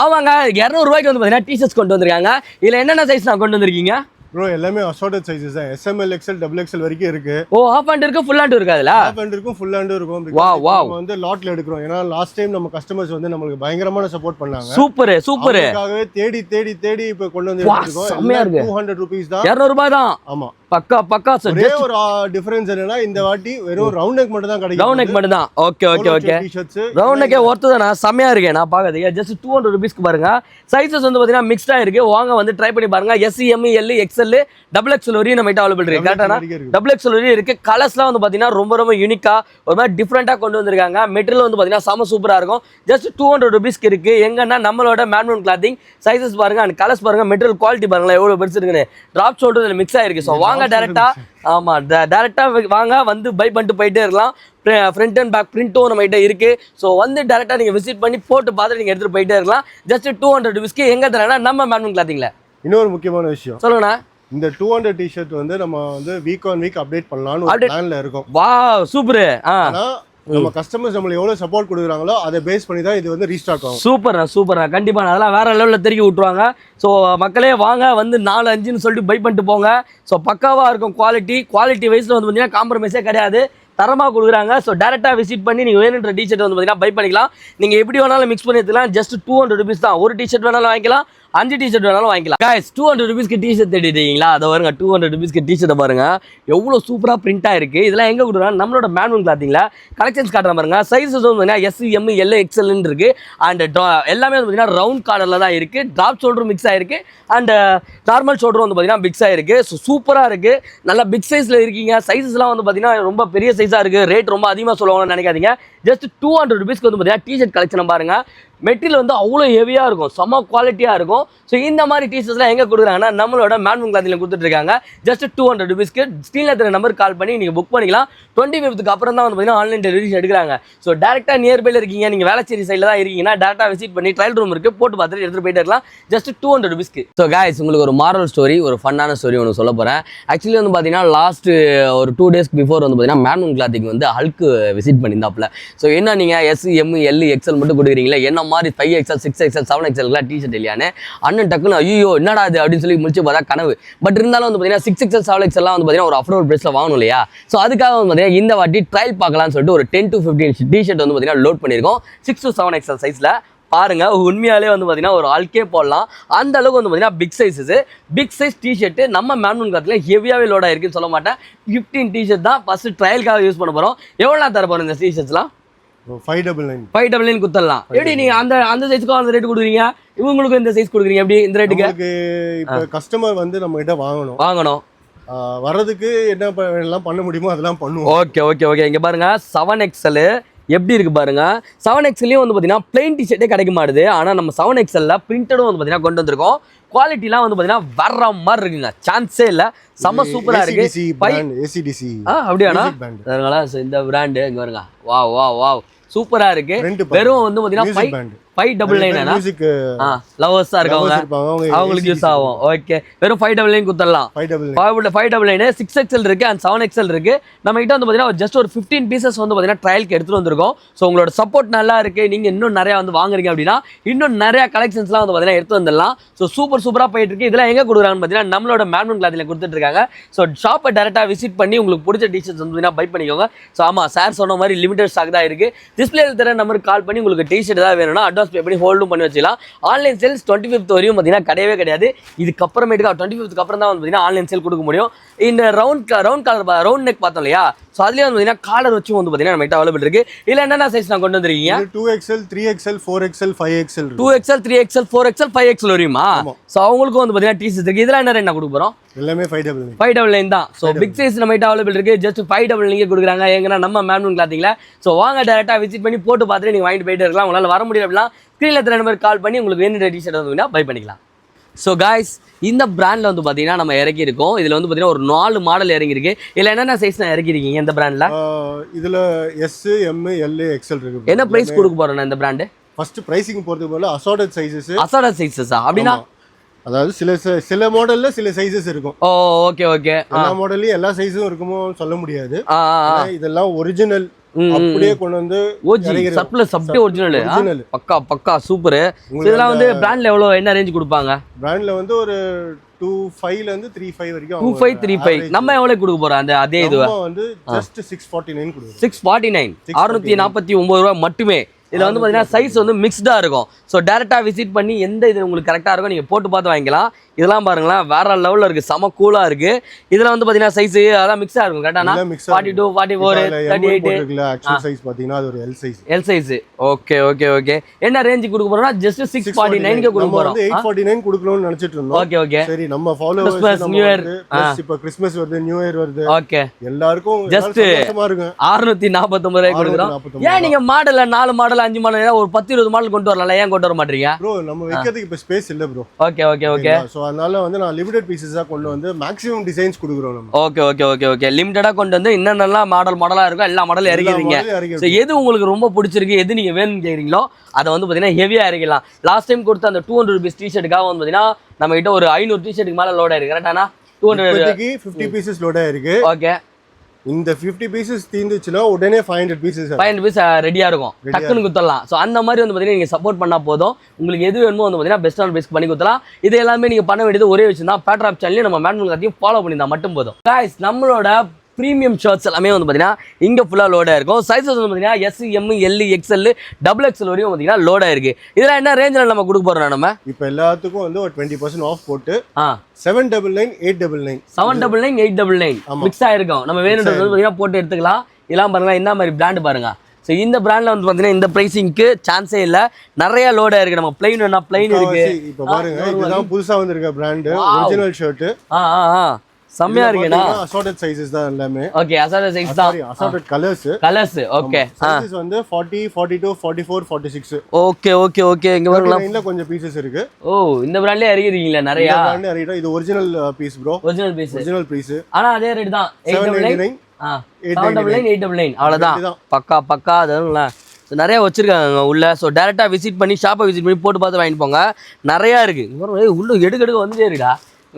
ஆமாங்க, 200 ரூபாய்க்கு வந்து பார்த்தீங்கன்னா டிஷர்ட்ஸ் கொண்டு வந்திருக்காங்க. இதில் என்னென்ன சைஸ் நான் கொண்டு வந்திருக்கீங்க ப்ரோ? எல்லாமே அசார்ட்டட் சைஸஸ் தான். SML, XL, XXL வரைக்கும் இருக்கு. ஓ, ஹாஃப் ஹேண்ட் இருக்கு, ஃபுல் ஹேண்ட் இருக்கு. அதுல ஹாஃப் ஹேண்ட் இருக்கும், ஃபுல் ஹேண்ட் இருக்கும். நம்ம வந்து லாட்ல எடுக்கிறோம். ஏன்னா லாஸ்ட் டைம் நம்ம கஸ்டமர்ஸ் வந்து நமக்கு பயங்கரமான சப்போர்ட் பண்ணாங்க. சூப்பர். அதுக்காகவே தேடி இப்ப கொண்டு வந்து இருக்கோம். 200 ரூபீஸ் தான், 200 ரூபாய் தான். ஆமா, பக்கா. ஒரே ஒரு டிஃபரன்ஸ் என்னன்னா இந்த வாட்டி வெறும் ரவுண்ட் நெக் மட்டும் தான் கிடைக்கும். ரவுண்ட் நெக் மட்டும் தான். ஓகே. டிஷர்ட்ஸ் ரவுண்ட் நெக்கே ஒர்த்துதானா? செமையா இருக்கு. நான் பாக்குறதுக்கு ஜஸ்ட் 200 ரூபீஸ்க்கு பாருங்க. சைஸஸ் வந்து பாத்தீங்கன்னா மிக்ஸ்டா இருக்கு. வாங்க வந்து ட்ரை பண்ணி பாருங்க. S, M, L, XL, XXL வரையும் நம்ம கிட்ட அவைலபிள் இருக்கு. கரெக்டானா? XXL வரையும் இருக்கு. கலர்ஸ்லாம் வந்து பாத்தீங்கன்னா ரொம்ப யூனிக்கா ஒரு மாதிரி டிஃப்ரெண்டா கொண்டு வந்திருக்காங்க. மெட்டீரியல் வந்து பாத்தீங்கன்னா செம சூப்பரா இருக்கும். ஜஸ்ட் 200 ரூபீஸ்க்கு இருக்கு. எங்கன்னா நம்மளோட மேனுவல் கிளாத்திங். சைஸஸ் பாருங்க அண்ட் கலர்ஸ் பாருங்க, மெட்டீரியல் குவாலிட்டி பாருங்களேன் எவ்வளவு பெருசு இருக்குன்னு. டிராப் ஷோல்டர் மிக்ஸ் ஆயிருக்கு. ஸோ வாங்க டேரக்டா, ஆமா டேரக்டா வாங்க, வந்து பை பண்ணிட்டு போயிட்டே இருக்கலாம். ஃப்ரண்ட் அண்ட் பேக் பிரிண்ட்டும் நம்ம கிட்ட இருக்கு. ஸோ வந்து டேரக்டா நீங்க விசிட் பண்ணி போட்டு பார்த்துட்டு நீங்க எடுத்துட்டு போயிட்டே இருக்கலாம். ஜஸ்ட் 200 ருபீஸ்க்கு எங்க தரேன்னா நம்ம மேனுவல் கிளாத்திங்ல. இன்னொரு முக்கியமான விஷயம் சொல்லுங்கண்ணா, இந்த 200 டிஷர்ட் வந்து நம்ம வந்து வீக் ஆன் வீக் அப்டேட் பண்ணலாம்னு ஒரு பிளான்ல இருக்கோம். Wow, super. நம்ம கஸ்டமர்ஸ் நம்மளுக்கு எவ்வளவு சப்போர்ட் கொடுக்குறாங்களோ அதை பேஸ் பண்ணி தான் இது வந்து ரீஸ்டாக் ஆகும். சூப்பர். கண்டிப்பா அதெல்லாம் வேற லெவலில் திருக்கி விட்டுருவாங்க. ஸோ மக்களே வாங்க, வந்து 4, 5ன்னு சொல்லிட்டு பை பண்ணிட்டு போங்க. ஸோ பக்காவாக இருக்கும். குவாலிட்டி வைஸில் வந்து பார்த்தீங்கன்னா காம்ப்ரமைஸே கிடையாது, தரமாக கொடுக்குறாங்க. ஸோ டேரெக்டாக விசிட் பண்ணி நீங்கள் வேணுன்ற டிஷர்ட் வந்து பார்த்தீங்கன்னா பை பண்ணிக்கலாம். நீங்கள் எப்படி வேணாலும் மிக்ஸ் பண்ணி எடுத்துக்கலாம். ஜஸ்ட் 200 ருபீஸ் தான். ஒரு டிஷர்ட் வேணாலும் வாங்கிக்கலாம், 5 டிஷர்ட் வேணாலும் வாங்கிக்கலாம். guys 200 ருபீஸ்க்கு டிஷர்ட் தேடிட்டீங்களா? அதை பாருங்க, 200 ருபீஸ்க்கு டிஷர்ட்டை பாருங்க எவ்வளோ சூப்பராக பிரிண்டாக இருக்கு. இதெல்லாம் எங்கே கொடுக்குறாங்க? நம்மளோட மேனுவல் கிளாத்திங்ல கலெக்ஷன்ஸ் காட்டுற பாருங்க. சைஸஸ் வந்து பார்த்தீங்கன்னா S, M, L, XL இருக்கு. அண்ட் எல்லாமே வந்து பார்த்தீங்கன்னா ரவுண்ட் கார்டரில் தான் இருக்கு. டிராப் ஷோல்டரும் மிக்ஸ் ஆயிருக்கு அண்ட் நார்மல் ஷோல்டரும் வந்து பார்த்தீங்கன்னா மிக்ஸ் ஆயிருக்கு. ஸோ சூப்பராக இருக்கு. நல்லா பிக் சைஸில் இருக்கீங்க. சைஸஸ்லாம் வந்து பார்த்தீங்கன்னா ரொம்ப பெரிய சைஸாக இருக்கு. ரேட் ரொம்ப அதிகமாக சொல்லுவாங்கன்னு நினைக்காதீங்க. ஜஸ்ட் 200 ருபீஸ்க்கு வந்து பார்த்தீங்கன்னா டிஷர்ட் கலெக்ஷன் பாருங்க. மெட்டீரியல் வந்து அவ்வளோ ஹெவியாக இருக்கும், செம குவாலிட்டியாக இருக்கும். ஸோ இந்த மாதிரி டிஷர்ட்ஸ்லாம் எங்கே கொடுக்குறாங்கன்னா நம்மளோட மேனுவல் கிளாத்தில் கொடுத்துட்டு இருக்காங்க. ஜஸ்ட் 200 ருபீஸ்க்கு ஸ்க்ரீனில் இருக்கிற நம்பருக்கு கால் பண்ணி நீங்கள் புக் பண்ணிக்கலாம். 25th அப்புறம் தான் வந்து பார்த்தீங்கன்னா ஆன்லைன் டெலிவரி எடுக்கிறாங்க. ஸோ டேரெக்டாக நியர்பையில் இருக்கீங்க, நீங்கள் வேளச்சேரி சைடில் தான் இருக்கீங்கன்னா டேரெக்டாக விசிட் பண்ணி ட்ரையல் ரூம் இருக்குது, போட்டு பார்த்துட்டு எடுத்துகிட்டு போயிட்டு இருக்கலாம். ஜஸ்ட் 200 ருபீஸ்க்கு. ஸோ காய்ஸ், உங்களுக்கு ஒரு மாரல் ஸ்டோரி, ஒரு ஃபன்னான ஸ்டோரி ஒன்று சொல்ல போகிறேன். ஆக்சுவலி வந்து பார்த்தீங்கன்னா லாஸ்ட் ஒரு 2 டேஸ்க்கு பிஃபோர் வந்து பார்த்தீங்கன்னா மேனுவல் கிளாத்திங் வந்து ஹல்க்கு விசிட் பண்ணியிருந்தாப்புல. ஸோ என்ன நீங்கள் S, M, L, XL மட்டும் கொடுக்குறீங்களா, என்ன மாதிரி 5XL, 6XL, 7XL டிஷர்ட் இல்லையான்னு அண்ணன் டக்குன்னு ஐயோ என்னடா அது அப்படின்னு சொல்லி முடிச்சு பார்த்தா கனவு. பட் இருந்தாலும் வந்து பார்த்தீங்கன்னா 6XL, 7XL வந்து பார்த்தீங்கன்னா ஒரு அஃபோர்டபுள் பிரைஸ்ல வாங்கணும் இல்லையா? ஸோ அதுக்காக வந்து பார்த்தீங்கன்னா இந்த வாட்டி ட்ரையல் பார்க்கலாம்னு சொல்லிட்டு ஒரு 10 to 15 டிஷர்ட் வந்து பார்த்தீங்கன்னா லோட் பண்ணியிருக்கோம். 6 to 7XL சைஸில் பாருங்க. உண்மையாலே வந்து பார்த்தீங்கன்னா ஒரு ஆல்கே போடலாம், அந்த அளவுக்கு வந்து பார்த்தீங்கன்னா பிக் சைஸ் டிஷர்ட் நம்ம மேனுவல் கிளாத்தில் ஹெவியாகவே லோட் ஆயிருக்குன்னு சொல்ல மாட்டேன். 15 டிஷர்ட் தான் ஃபர்ஸ்ட் ட்ரையலுக்காக யூஸ் பண்ண போகிறோம். எவ்வளோ தர போகிறோம் இந்த டிஷர்ட்ஸ்லாம்? 599 குத்தலாம். எப்படி நீங்க அந்த சைஸ்க்கு அந்த ரேட் கொடுக்குறீங்க, இவங்களுக்கு இந்த சைஸ் கொடுக்குறீங்க? எப்படி இந்த ரேட்டுக்கு? இப்போ கஸ்டமர் வந்து நம்ம கிட்ட வாங்கணும் வர்றதுக்கு என்ன எல்லாம் பண்ண முடியுமோ அதெல்லாம் பண்ணுவோம். ஓகே. இங்க பாருங்க 7XL, எப்படி இருக்கு பாருங்க 7XLலயும் வந்து பார்த்தீங்கன்னா பிளைன் டிஷர்ட்டே கிடைக்க மாட்டுது. ஆனால் நம்ம 7XLல பிரிண்டடும் வந்து பார்த்தீங்கன்னா கொண்டு வந்திருக்கோம். குவாலிட்டிலாம் வந்து பார்த்தீங்கன்னா வர்ற மாதிரி இருக்குங்க, சான்ஸே இல்லை. செம்ம சூப்பரா இருக்கு. ஏசிடிசி அப்படியாண்ணா? அதனால இந்த பிராண்டு இங்க வருங்க. வா வா வா சூப்பரா இருக்கு. வெறும் வந்து பார்த்தீங்கன்னா 599 லவர்ஸா இருக்கவங்க அவங்களுக்கு யூஸ் ஆகும். ஓகே, வெறும் 599 குத்தரலாம். 599 6XL இருக்கு அண்ட் 7XL இருக்கு. நம்ம கிட்ட வந்து பாத்தீங்கன்னா ஜஸ்ட் ஒரு 15 பீசஸ் வந்து பாத்தீங்கன்னா ட்ரையலுக்கு எடுத்துட்டு வந்திருக்கோம். ஸோ உங்களோட சப்போர்ட் நல்லா இருக்கு, நீங்க இன்னும் நிறைய வந்து வாங்குறீங்க அப்படின்னா இன்னும் நிறைய கலெக்ஷன்ஸ்லாம் வந்து பாத்தீங்கன்னா எடுத்து வந்துடலாம். ஸோ சூப்பரா போயிட்டு இருக்கு. இதெல்லாம் எங்க கொடுக்குறாங்கன்னு பாத்தீங்கன்னா நம்மளோட மேன்மன் கிளாத்ல கொடுத்துட்டு இருக்காங்க. ஸோ ஷாப்பை டேரக்டா விசிட் பண்ணி உங்களுக்கு பிடிச்ச டிஷர்ட்ஸ் வந்து பை பண்ணிக்கோங்க. ஸோ ஆமா, சார் சொன்ன மாதிரி லிமிடெட் ஸ்டாக் தான் இருக்கு. டிஸ்பிளேல தர நம்பருக்கு கால் பண்ணி உங்களுக்கு டிஷர்ட் ஏதாவது வேணும்னா பே பண்ணி ஹோல்டும் பண்ணி வச்சுக்கலாம். ஆன்லைன் சேல்ஸ் 25th வரையும் பார்த்தீங்கன்னா கிடையவே கிடையாது. இதுக்கப்புறமேட்டுக்கு 25th அப்புறம் தான் வந்து பார்த்தீங்கன்னா ஆன்லைன் சேல் கொடுக்க முடியும். இந்த ரவுண்ட் நெக் பார்த்தோம் இல்லையா, ஸோ அதுலேயே வந்து பார்த்தீங்கன்னா காலர் வச்சு வந்து பார்த்தீங்கன்னா நம்ம கிட்ட அவைலபிள் இருக்கு. இல்லை என்னென்ன சைஸ் நான் கொண்டு வந்திருக்கீங்க? 2XL 3XL 4XL 5XL 2XL 3XL 4XL 5XL வரையுமா? So அவங்களுக்கும் வந்து பார்த்தீங்கன்னா டிஷர்ட் இருக்கு. இதெல்லாம் என்ன ரேட் கொடுக்க போகிறோம்? எல்லாமே 599 தான். ஸோ பிக் சைஸ் நம்ம கிட்ட அவைலபிள் இருக்கு. ஜஸ்ட் 599 கொடுக்குறாங்க. எங்கன்னா நம்ம மேன்மன் கிளாத்திங்ல. ஸோ வாங்க டேரக்டா விசிட் பண்ணி போட்டு பார்த்துட்டு நீங்க வாங்கிட்டு போயிட்டு இருக்கலாம். உங்களால் வர முடியல அப்படின்னா ஸ்க்ரீன்ல தர நம்பர் கால் பண்ணி உங்களுக்கு வேணுன்ற டிஷர்ட் வந்து பை பண்ணிக்கலாம். ஸோ காய்ஸ், இந்த பிராண்ட்ல வந்து பார்த்தீங்கன்னா நம்ம இறக்கி இருக்கோம். இதில் வந்து பார்த்தீங்கன்னா ஒரு 4 மாடல் இறங்கிருக்கு. இதில் என்னென்ன சைஸ் நான் இறக்கிருக்கீங்க இந்த பிராண்ட்ல? இதில் S, M, L, XL இருக்கு. என்ன பிரைஸ் கொடுக்க போறோம் இந்த பிராண்டு? ஃபர்ஸ்ட் பிரைசிங் போறதுக்கு பதிலா அசார்டட் சைஸஸா? அப்படின்னா அதாவது சில மாடல்ல சில சைஸஸ் இருக்கும். ஓ ஓகே ஓகே. எல்லா மாடல்லயும் எல்லா சைஸும் இருக்குமோ சொல்ல முடியாது. இதெல்லாம் ஒரிஜினல் அப்படியே கொண்டு வந்து சர்ப்ளஸ் அப்படியே ஒரிஜினல். பக்கா சூப்பர். இதெல்லாம் வந்து பிராண்ட்ல எவ்வளவு என்ன ரேஞ்ச் கொடுப்பாங்க? பிராண்ட்ல வந்து ஒரு 25 ல இருந்து 35 வரைக்கும். 25 35 நம்ம எவ்வளவு கொடுக்க போறோம்? அந்த அதே இதுவா வந்து ஜஸ்ட் 649 கொடுங்க. 649 649 ரூபாய் மட்டுமே. இதுல வந்து பாத்தீங்கன்னா சைஸ் வந்து மிக்ஸ்டா இருக்கும். ஸோ டேரக்டா விசிட் பண்ணி எந்த இது உங்களுக்கு கரெக்டா இருக்கும் நீங்க போட்டு பார்த்து வாங்கிக்கலாம். இதெல்லாம் பாருங்களேன், வேற லெவல்ல இருக்கு, செம கூலா இருக்கு. இதுல வந்து பாத்தீங்கன்னா சைஸ் அதெல்லாம் மிக்ஸா இருக்கும். கரெக்டானா 42 44 38 இருக்குல. ஆக்சுவல் சைஸ் பாத்தீங்கன்னா அது ஒரு L size. Okay okay okay. என்ன ரேஞ்ச் கொடுக்க போறோம்னா ஜஸ்ட் 649 க்கு கொடுக்க போறோம். 849 கொடுக்கணும்னு நினைச்சிட்டு இருந்தோம். Okay okay. சரி, நம்ம ஃபாலோவர்ஸ் நியூ இயர், இப்ப கிறிஸ்மஸ் வருது, நியூ இயர் வருது. ஓகே, எல்லாருக்கும் ஜஸ்ட் 649 ரூபாய் கொடுக்குறோம். ஏன் நீங்க மாடல்ல 4 மாடல் 5 மாடல் ஒரு 10 20 மாடல் கொண்டு வரலாம், ஏன் கொண்டு வர மாட்டீங்க? ப்ரோ நம்ம வைக்கிறதுக்கு இப்ப ஸ்பேஸ் இல்ல bro. Okay okay okay. So அதனால வந்து நான் லிமிட்டட் பீசஸா கொண்டு வந்து மேக்ஸிமம் டிசைன்ஸ் கொடுக்குறோம் நம்ம. Okay okay okay okay. லிமிட்டடா கொண்டு வந்து இன்னெல்லாம் மாடலா இருக்கும், எல்லா மாடலும் இறக்கிடுவீங்க. சோ எது உங்களுக்கு ரொம்ப பிடிச்சிருக்கு, எது நீங்க வேணும்னு கேக்குறீங்களோ அதை வந்து பாத்தீங்கன்னா ஹெவியா இறக்கலாம். லாஸ்ட் டைம் கொடுத்த அந்த 200 rupees டிஷர்ட்டுக்காக வந்து பாத்தீங்கன்னா நம்ம கிட்ட ஒரு 500 டிஷர்ட்டுக்கு மேல லோட் ஆயிருக்கு. கரெக்டானா? 200 50 பீசஸ் லோட் ஆயிருக்கு. ஓகே. இந்த 50 பீசஸ் தீந்துச்சுன்னா உடனே 500 பீசஸ் ரெடியா இருக்கும், டக்குன்னு குத்தலாம். ஸோ அந்த மாதிரி வந்து பார்த்தீங்கன்னா நீங்கள் சப்போர்ட் பண்ணா போதும். உங்களுக்கு எது வேணுமோ வந்து பார்த்தீங்கன்னா பெஸ்ட்டான பேஸ்க்கு பண்ணி குத்தலாம். இது எல்லாமே நீங்கள் பண்ண வேண்டியது ஒரே விஷயம் தான், பேட்ராப் சேனலையும் நம்ம மேன்மன் கிளாத்தையும் ஃபாலோ பண்ணியிருந்தா மட்டும் போதும். காய்ஸ், நம்மளோட ப்ரீமியம் ஷர்ட்ஸ் எல்லாமே வந்து பார்த்தீங்கன்னா இங்கே ஃபுல்லாக லோடாக இருக்கும். சைஸஸ் வந்து பார்த்தீங்கன்னா S, M, L, XL, XXL வரையும் பார்த்தீங்கன்னா லோடாக இருக்கு. இதெல்லாம் என்ன ரேஞ்சில் நம்ம கொடுக்க போகிறோம்? நம்ம இப்போ எல்லாத்துக்கும் வந்து ஒரு 20% ஆஃப் போட்டு 799 899 799 899 மிக்ஸ் ஆகிருக்கும். நம்ம வேணுன்றது வந்து பார்த்தீங்கன்னா போட்டு எடுத்துக்கலாம். இதெல்லாம் பாருங்க, என்ன மாதிரி பிராண்டு பாருங்க. ஸோ இந்த பிராண்டில் வந்து பார்த்தீங்கன்னா இந்த ப்ரைஸிங்க்கு சான்ஸே இல்லை, நிறைய லோடாக இருக்குது. நம்ம பிளைன் வேணா பிளைன் இருக்கு. இப்போ பாருங்க, இதுதான் புதுசாக வந்திருக்க பிராண்டு ஒரிஜினல் ஷர்ட். செம்மையா இருக்குனா அசார்ட்டட் சைஸஸ் தான் எல்லாமே. ஓகே, அசார்ட்டட் சைஸ் தான். Assorted colours. ஓகே. சைஸஸ் வந்து 40 42 44 46. Okay okay okay. இங்க வரலாம். இன்ன கொஞ்சம் பீசஸ் இருக்கு. ஓ, இந்த பிராண்ட்லயே இறக்கிருக்கீங்களா நிறைய? இந்த பிராண்ட் இறக்கிட்டோம். இது original piece bro. Original piece. ஆனா அதே ரேட் தான். 899 799 899 அவ்வளவுதான். பக்கா அதுங்களா. நிறைய வச்சிருக்காங்க உள்ள. ஸோ டேரக்டா விசிட் பண்ணி ஷாப்பை விசிட் பண்ணி போட்டு பார்த்து வாங்கிட்டு போங்க. நிறைய இருக்கு உள்ள, எடுக்க வந்துட்டே இருக்கா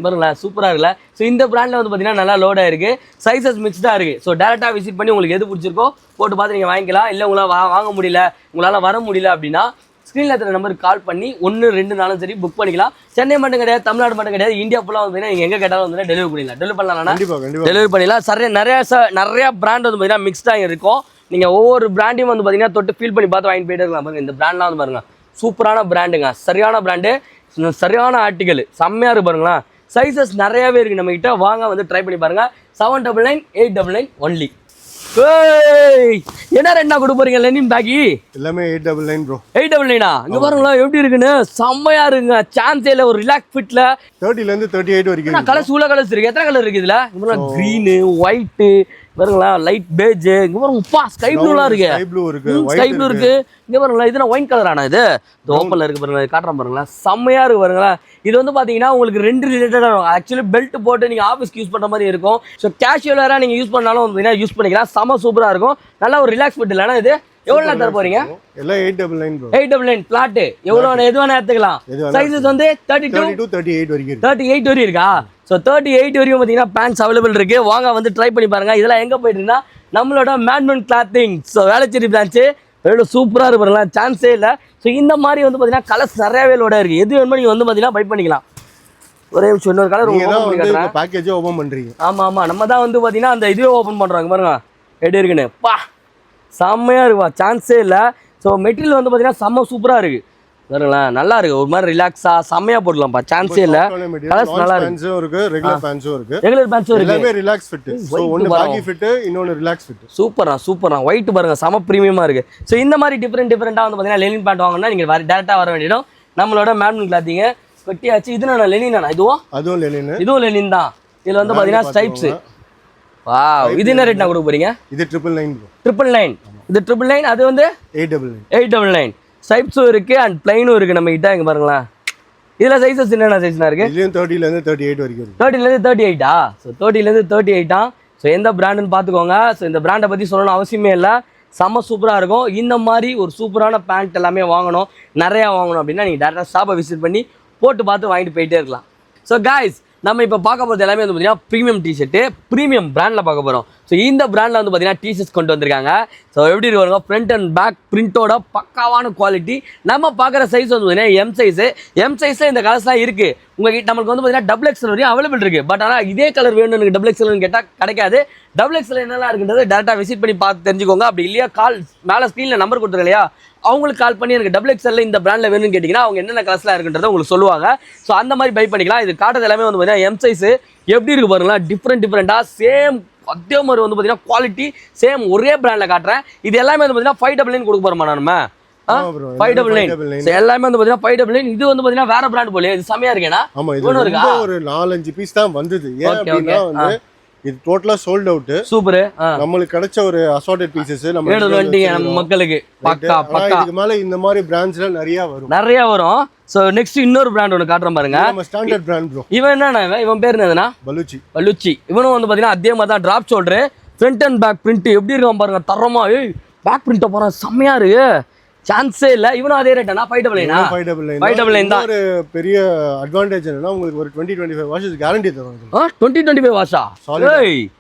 பாருங்களா, சூப்பராக இருக்குல்ல. ஸோ இந்த பிராண்டில் வந்து பார்த்தீங்கன்னா நல்லா லோடாக இருக்குது, சைஸஸ் மிக்ஸ்டாக இருக்குது. ஸோ டேரெக்டாக விசிட் பண்ணி உங்களுக்கு எது பிடிச்சிருக்கோ போட்டு பார்த்து நீங்கள் வாங்கிக்கலாம். இல்லை உங்களால் வாங்க முடியல, உங்களால் வர முடியல அப்படின்னா ஸ்க்ரீனில் இருக்கிற நம்பருக்கு கால் பண்ணி 1 2 நாளும் சரி புக் பண்ணிக்கலாம். சென்னை மட்டும் கிடையாது, தமிழ்நாடு மட்டும் கிடையாது, இந்தியா ஃபுல்லாக வந்து பார்த்தீங்கன்னா நீங்கள் எங்கே கேட்டாலும் வந்து டெலிவரி பண்ணிடலாம். டெலிவரி பண்ணலாம், டெலிவரி பண்ணிடலாம். நிறையா பிராண்ட் வந்து பார்த்தீங்கன்னா மிக்ஸ்டாக இருக்கும். நீங்கள் ஒவ்வொரு பிராண்டையும் வந்து பார்த்தீங்கன்னா தொட்டு ஃபீல் பண்ணி பார்த்து வாங்கிட்டு போயிட்டு இருக்கலாம். பாருங்கள், இந்த பிராண்ட்லாம் வந்து பாருங்கள், சூப்பரான பிராண்டுங்க, சரியான பிராண்டு, சரியான ஆர்டிக்கல், செம்மையாக இருக்கு பாருங்களேன். சைஸஸ் நிறையவே இருக்கு நம்ம கிட்ட. வாங்க வந்து ட்ரை பண்ணி பாருங்க. 799 899 ஒன்லி. என்ன ரெண்டா கொடுக்க போறீங்க? லெனின் பேக்கி எல்லாமே 899 ப்ரோ. 899 இங்க பாருங்களா எப்படி இருக்குன்னு, செம்மையா இருக்குங்க. சான்ஸே இல்ல. ஒரு ரிலாக்ஸ் ஃபிட்ல 30 ல இருந்து 38 வரைக்கும் கலர்ஸ் உள்ள கலர்ஸ் இருக்கு. எத்தனை கலர் இருக்கு இதுல? கிரீன், ஒயிட், பாருங்களா லைட் பேஜ் இங்க பாருங்க ஸ்கை ப்ளூலாம் இருக்கு ஸ்கை ப்ளூ இருக்கு ஸ்கை ப்ளூ இருக்கு இங்க பாருங்களா இது ஒயின் கலர் ஆனா இது ஓப்பன்ல இருக்கு பாருங்க காட்டுறேன் பாருங்களா செம்மையா இருக்கு பாருங்களா இது வந்து பாத்தீங்கன்னா உங்களுக்கு ரெண்டு ரிலேட்டடா இருக்கும் ஆக்சுவலி பெல்ட் போட்டு நீங்க ஆஃபீஸ்க்கு யூஸ் பண்ற மாதிரி இருக்கும் ஸோ கேஷுவலரா நீங்க யூஸ் பண்ணாலும் வந்து யூஸ் பண்ணிக்கலாம் செம சூப்பரா இருக்கும் நல்ல ஒரு ரிலாக்ஸ் ஃபிட் இல்லைன்னா இது எவ்வளவு தர போறீங்க எல்லாம் 899 bro 899 பிளாட் எவ்வளவு எது வேணா எடுத்துக்கலாம் சைஸஸ் வந்து 32 38 வரைக்கும் 38 வரைக்கும் இருக்கா ஸோ 38 வரைக்கும் பார்த்தீங்கன்னா பேண்ட்ஸ் அவைலபிள் இருக்கு வாங்க வந்து ட்ரை பண்ணி பாருங்க இதெல்லாம் எங்க போயிட்டு இருந்தா நம்மளோட மேட்மன் கிளாத்திங் ஸோ வேளச்சேரி பிரான்ச்சு எவ்வளோ சூப்பராக இருப்பாருங்களா சான்ஸே இல்லை ஸோ இந்த மாதிரி வந்து பார்த்தீங்கன்னா கலர்ஸ் நிறையவே லோடாக இருக்குது எது வேணுமோ நீங்கள் வந்து பார்த்தீங்கன்னா பை பண்ணிக்கலாம் ஒரே நிமிஷம் இன்னொரு கலர் ஓப்பன் பேக்கேஜ் ஓப்பன் பண்ணுறீங்க ஆமாம் நம்ம தான் வந்து பார்த்தீங்கன்னா அந்த இதுவே ஓப்பன் பண்ணுறாங்க பாருங்க எப்படி இருக்குன்னு பா செம்மையாக இருக்குப்பா சான்ஸே இல்லை ஸோ மெட்டீரியல் வந்து பார்த்தீங்கன்னா செம்ம சூப்பராக இருக்குது பாருங்களேன் நல்லா இருக்கு ஒரு மாதிரி ரிலாக்ஸா செம்மையா போடலாம்ப்பா சான்ஸே இல்ல கலர்ஸ் நல்லா இருக்கு ரெகுலர் பேண்ட்ஸும் இருக்கு ரெகுலர் பேண்ட்ஸும் இருக்கு எல்லாமே ரிலாக்ஸ் ஃபிட் சோ ஒன்னு பாகி ஃபிட் இன்னொன்னு ரிலாக்ஸ் ஃபிட் சூப்பரா ஒயிட் பாருங்க செம பிரீமியமா இருக்கு சோ இந்த மாதிரி டிஃபரெண்டா வந்து பாத்தீங்கன்னா லெனின் பேண்ட் வாங்கணும்னா நீங்க டைரக்டா வர வேண்டியதும் நம்மளோட மேட்மன் கிளாத்திங் கொட்டியாச்சு இது நான் லெனினா இதுவும் லெனின் தான் இதுல வந்து பாத்தீங்கன்னா ஸ்ட்ரைப்ஸ் வாவ் இது என்ன ரேட் நான் கொடுக்க போறீங்க இது 999 இது 999 அது வந்து 899 ஸ்ட்ரைப்ஸும் இருக்கு அண்ட் பிளைனும் இருக்கு நம்ம கிட்ட இங்க பாருங்களேன் இதுல சைஸஸ் என்னென்ன சைஸ்னா இருக்கு இதுலயும் 30 ல இருந்து 38 வரைக்கும் இருக்கு 30 ல இருந்து 38 சோ 30 ல இருந்து 38 சோ எந்த பிராண்ட்னு பாத்துக்கோங்க சோ இந்த பிராண்டை பத்தி சொல்லணும் அவசியமே இல்ல செம்ம சூப்பரா இருக்கும் இந்த மாதிரி ஒரு சூப்பரான பேண்ட் எல்லாமே வாங்கணும் நிறைய வாங்கணும் அப்படின்னா நீங்க டைரக்டா ஷாப்பை விசிட் பண்ணி போட்டு பார்த்து வாங்கிட்டு போயிட்டே இருக்கலாம் ஸோ காய்ஸ் நம்ம இப்போ பார்க்க போகிறது எல்லாமே வந்து பார்த்தீங்கன்னா ப்ரீமியம் டிஷர்ட்டு ப்ரீமியம் பிராண்டில் பார்க்க போகிறோம் ஸோ இந்த பிராண்டில் வந்து பார்த்தீங்கன்னா டிஷர்ட்ஸ் கொண்டு வந்திருக்காங்க ஸோ எப்படி இருக்காங்க ஃப்ரண்ட் அண்ட் பேக் பிரிண்டோட பக்காவான குவாலிட்டி நம்ம பார்க்குற சைஸ் வந்து பார்த்தீங்கன்னா எம் சைஸில் இந்த கலர்ஸ்லாம் இருக்குது உங்ககிட்ட நம்மளுக்கு வந்து பார்த்தீங்கன்னா டபுள் எக்ஸல் வரையும் அவைலபிள் இருக்குது பட் ஆனால் இதே கலர் வேணும் எனக்கு டபுள் எக்ஸல்னு கேட்டால் கிடைக்காது டபுள் எக்ஸல் என்னெல்லாம் இருக்குன்றது டேரெக்டாக விசிட் பண்ணி பார்த்து தெரிஞ்சுக்கோங்க அப்படி இல்லையா கால் மேலே ஸ்க்ரீனில் நம்பர் கொடுத்துருங்க இல்லையா அவங்களுக்கு கால் பண்ணி எனக்கு டபுள் எக்ஸல்ல இந்த பிராண்டில் வேணும்னு கேட்டிங்கன்னா அவங்க என்னென்ன கலர்ஸ்லாம் இருக்குன்றதை உங்களுக்கு சொல்லுவாங்க ஸோ அந்த மாதிரி பை பண்ணிக்கலாம் இது காட்டுறது எல்லாமே வந்து பார்த்தீங்கன்னா எம் சைஸ் எப்படி இருக்கு பாருங்களா டிஃப்ரெண்ட்டாக சேம் அதே மாதிரி வந்து பார்த்தீங்கன்னா குவாலிட்டி சேம் ஒரே பிராண்டில் காட்டுறேன் இது எல்லாமே வந்து பார்த்தீங்கன்னா 599 கொடுக்க போகிறோமா நம்ம 599 எல்லாமே வந்து பார்த்தீங்கன்னா 599 இது வந்து பார்த்தீங்கன்னா வேற பிராண்ட் போல இது செமையா இருக்கேனா ஒரு 4-5 பீஸ் தான் வந்தது ஏன் அப்படின்னா வந்து இது டோட்டலா சோல்ட் அவுட் சூப்பர் நமக்கு கிடைச்ச ஒரு அசார்ட்டட் பீசஸ் நம்ம மக்களுக்கு பக்கா இதுக்கு மேல இந்த மாதிரி பிராண்ட்ஸ்ல நிறைய வரும் சோ நெக்ஸ்ட் இன்னொரு பிராண்ட் ஒன்னு காட்டுறேன் பாருங்க நம்ம ஸ்டாண்டர்ட் பிராண்ட் ப்ரோ இவன் என்னன்னா இவன் பேர் என்னதுன்னா பலுச்சி இவனும் வந்து பாத்தீங்கன்னா அதே மாதிரி தான் drop shoulder front and back print எப்படி இருக்கும் பாருங்க தரமா பேக் பிரிண்ட போற செம்மையா இருக்கு சான்ஸே இல்ல இவனும் அதே ரேட்டானா 599 தான் ஒரு பெரிய அட்வான்டேஜ் என்னன்னா உங்களுக்கு ஒரு 20-25 வாஷஸ் கேரண்டி தருவாங்க 20-25 வாஷா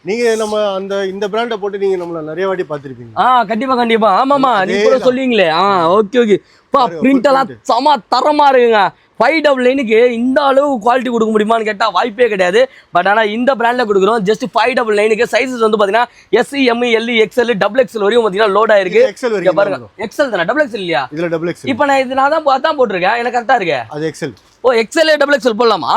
நீங்க நம்ம அந்த இந்த பிராண்ட போட்டு நீங்க நம்மள நிறைய வாட்டி பாத்திருப்பீங்க கண்டிப்பா ஆமாமா நீங்க கூட சொல்லுவீங்களே ஓகே பா பிரிண்ட் எல்லாம் செம தரமா இருக்குங்க 599க்கு இந்த அளவு குவாலிட்டி கொடுக்க முடியுமான்னு கேட்டால் வாய்ப்பே கிடையாது பட் ஆனால் இந்த பிராண்டில் கொடுக்குறோம் ஜஸ்ட் 599க்கு சைஸஸ் வந்து பார்த்தீங்கன்னா SC M L XL double XL வரையும் பார்த்தீங்கன்னா லோட் ஆயிருக்கு பாருங்க எக்ஸல் தானே டபுள் எக்ஸல் இல்லையா இதுல டபுள் எக்ஸல் இப்போ நான் தான் போட்டிருக்கேன் எனக்கு கரெக்டாக இருக்கு அது எக்ஸல் எக்ஸல் டபுள் எக்ஸல் போடலாமா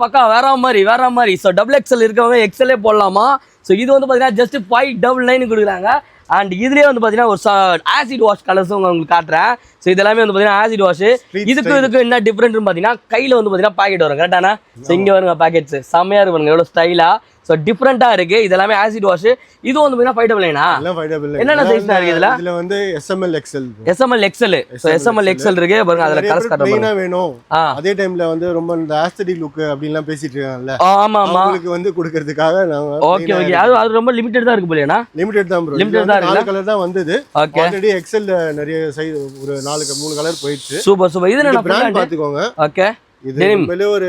பக்கா வேற மாதிரி ஸோ டபுள் எக்ஸல் இருக்கவங்க எக்ஸலே போடலாமா ஸோ இது வந்து பார்த்தீங்கன்னா ஜஸ்ட் 599 கொடுக்குறாங்க அண்ட் இதுலேயே வந்து பார்த்தீங்கன்னா ஒரு ஆசிட் வாஷ் கலர்ஸும் உங்களுக்கு காட்டுறேன் ஸோ இதெல்லாமே வந்து பார்த்தீங்கன்னா ஆசிட் வாஷ் இதுக்கு என்ன டிஃப்ரெண்ட்னு பார்த்தீங்கன்னா கையில் வந்து பார்த்தீங்கன்னா பாக்கெட் வரும் கரெக்டானா ஸோ இங்கே வருங்க பாக்கெட்ஸ் செம்மையாக இருக்கும் எவ்வளோ ஸ்டைலாக ஸோ டிஃப்ரெண்ட்டாக இருக்கு இதெல்லாமே ஆசிட் வாஷ் இது வந்து பார்த்தீங்கன்னா 599 என்னென்ன சைஸ்னா இருக்கு இதுல வந்து SML XL so SML XL இருக்கு பாருங்க அதுல கலர்ஸ் காட்டுறேன் வேணும் அதே டைம்ல வந்து ரொம்ப இந்த ஆஸ்தெடிக் லுக் அப்படிலாம் பேசிட்டு இருக்காங்கல்ல ஆமா உங்களுக்கு வந்து கொடுக்கிறதுக்காக நாங்க ஓகே அது ரொம்ப லிமிட்டட் தான் இருக்கு போலனா லிமிட்டட் தான் ப்ரோ லிமிட்டட் தான் நாலு கலர் தான் வந்தது ஆல்ரெடி XL நிறைய சைஸ் ஒரு 3 கலர் போயிடுச்சு சூப்பர் இது என்ன பிராண்ட் பாத்துக்கோங்க ஓகே இது உண்மையிலே ஒரு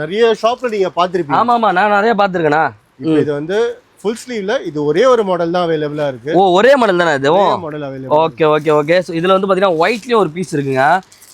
நிறைய ஷாப்ல நீங்க பாத்திருப்பீங்க ஆமா நான் நிறைய பாத்துர்க்கேனா இது வந்து ஃபுல் ஸ்லீவ்ல இது ஒரே ஒரு மாடல் தான் அவேலபிளா இருக்கு ஒரே மாடல் தானே இது மாடல் அவேலபிள் ஓகே சோ இதுல வந்து பாத்தீங்கன்னா ஒயிட்லயும் ஒரு பீஸ் இருக்குங்க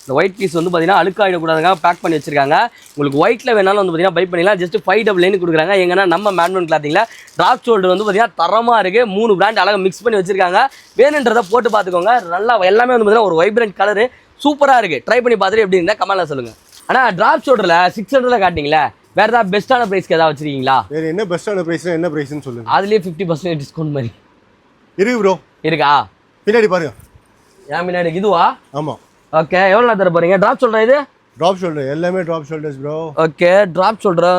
இந்த ஒயிட் பீஸ் வந்து பாத்தீங்கன்னா அழுக்காயிட கூடாதுங்க பேக் பண்ணி வச்சிருக்காங்க உங்களுக்கு ஒயிட்ல வேணாலும் வந்து பாத்தீங்கன்னா பை பண்ணிக்கலாம் ஜஸ்ட் 599 கொடுக்குறாங்க எங்கன்னா நம்ம மேட்மன் கிளாத்திங்ல டிராப் ஷோல்டர் வந்து பாத்தீங்கன்னா தரமா இருக்கு 3 பிராண்ட் அழகா மிக்ஸ் பண்ணி வச்சிருக்காங்க வேணுன்றதை போட்டு பாத்துக்கோங்க நல்லா எல்லாமே வந்து பாத்தீங்கன்னா ஒரு வைப்ரண்ட் கலர் சூப்பரா இருக்கு ட்ரை பண்ணி பார்த்துட்டு எப்படி இருந்தா கமெண்ட்ல சொல்லுங்க ஆனா டிராப் ஷோல்டர்ல 600ல காட்டிங்களா வேற ஏதாவது பெஸ்ட்டான பிரைஸ்க்கு ஏதாவது வச்சிருக்கீங்களா வேற என்ன பெஸ்ட்டான பிரைஸ்னா என்ன பிரைஸ்னு சொல்லுங்க அதுலயே 50% டிஸ்கவுண்ட் மாதிரி இருக்கு ப்ரோ இருக்கா பின்னாடி பாருங்க ஏன் பின்னாடி இதுவா ஆமா ஓகே எவ்வளவு தர போறீங்க டிராப் ஷோல்டர் இது டிராப் ஷோல்டர் எல்லாமே drop shoulders bro okay drop shoulder